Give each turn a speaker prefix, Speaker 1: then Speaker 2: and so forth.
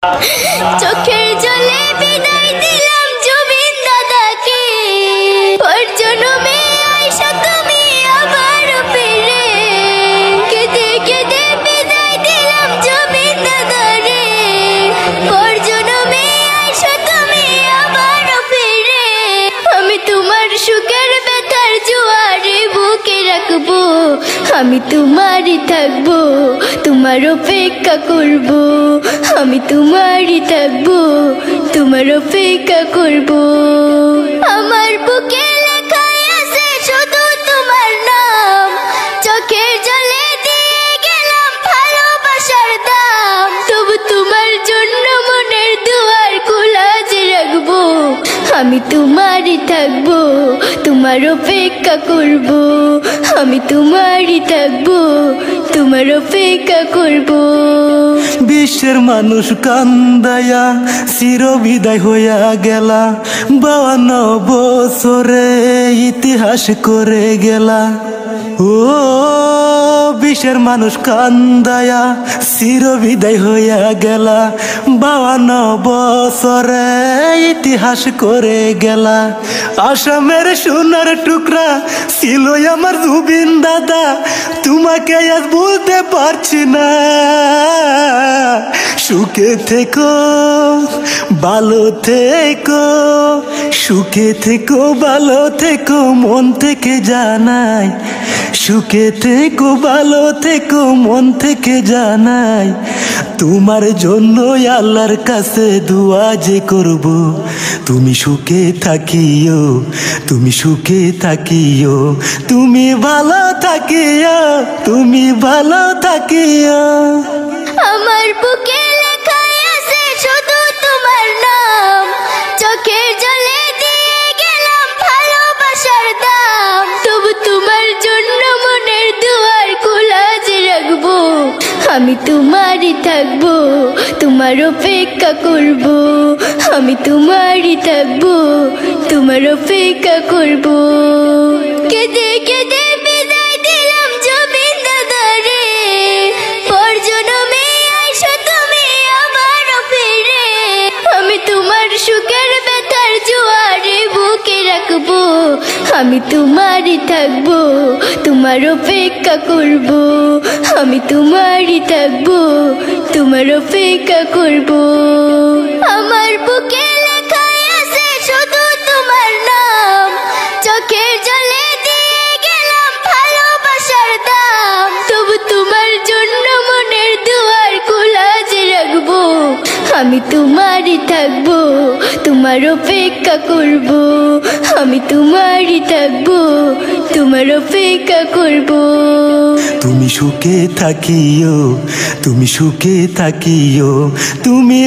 Speaker 1: চোখের জলে বিদায় দিলাম জুবিন দাদাকে, ওর জন্মে আইসা তুমি আবার ফিরে। কেঁদে কেঁদে বিদায় দিলাম জুবিন দাদারে, ওর জন্মে আইসা তুমি আবার ফিরে। আমি তোমার সুখের ব্যথার জোয়ারে বুকে রাখবো, আমি তোমারই থাকবো, তোমার অপেক্ষা করবো। আমি তোমারই থাকবো, তোমার অপেক্ষা করবো। আমার বুকে লেখাই আছে শুধু তোমার নাম, চোখের জলে দিয়ে গেলাম ভালোবাসার দাম। তবু তোমার জন্য মনের দুয়ার খোলা যে রাখবো, আমি তোমারই থাকবো, তোমার অপেক্ষা করবো। আমি তোমারই থাকবো, তোমার অপেক্ষা করবো।
Speaker 2: বিশ্বের মানুষ কান্দায়া চির বিদায় হইয়া গেলা, 52 বছরে ইতিহাস করে গেলা। ও বিশ্বের মানুষ কান্দায়া চির বিদায় হইয়া গেলা, 52 বছরে ইতিহাস করে গেলা। আসামের সোনার টুকরা ছিল আমার জুবিন দাদা, তোমাকে আজ বলতে পারছি না। সুখে থেকো, ভালো থেকো, সুখে থেকো, ভালো থেকো, মন থেকে জানাই। সুখে থেকো, ভালো থেকো, মন থেকে জানাই। তোমার জন্য আল্লাহর কাছে দোয়া যে করব, তুমি সুখে থাকিও, তুমি সুখে থাকিও, তুমি ভালো থাকিও, তুমি ভালো থাকিও।
Speaker 1: আমার বুকে লেখাই আছে শুধু তোমার নাম, চোখের জলে দিয়ে গেলাম ভালোবাসার দাম। তবু তোমার জন্য মনের দুয়ার খোলা যে রাখবো, আমি তোমারই থাকবো, তোমার অপেক্ষা করবো। আমি তোমারই থাকবো, তোমার অপেক্ষা করবো। কেঁদে কেঁদে বিদায় দিলাম জুবিন দাদারে, ওর জন্মে আইসা তুমি আবার ফিরে। আমি তোমার সুখের ব্যথার জোয়ারে বুকে রাখবো, আমি তোমারই থাকবো, তোমার অপেক্ষা করবো। আমি তোমারই থাকবো, তোমার অপেক্ষা করবো। আমার বুকে লেখাই আছে শুধু তোমার নাম, চোখের জলে দিয়ে গেলাম ভালোবাসার দাম। তবু তোমার জন্য মনের দুয়ার খোলা যে রাখবো, আমি তোমারই থাকবো, তোমার অপেক্ষা করবো। আমি তোমারই থাকবো, তোমার অপেক্ষা করবো।
Speaker 2: তুমি সুখে থাকিও, তুমি সুখে থাকিও, তুমি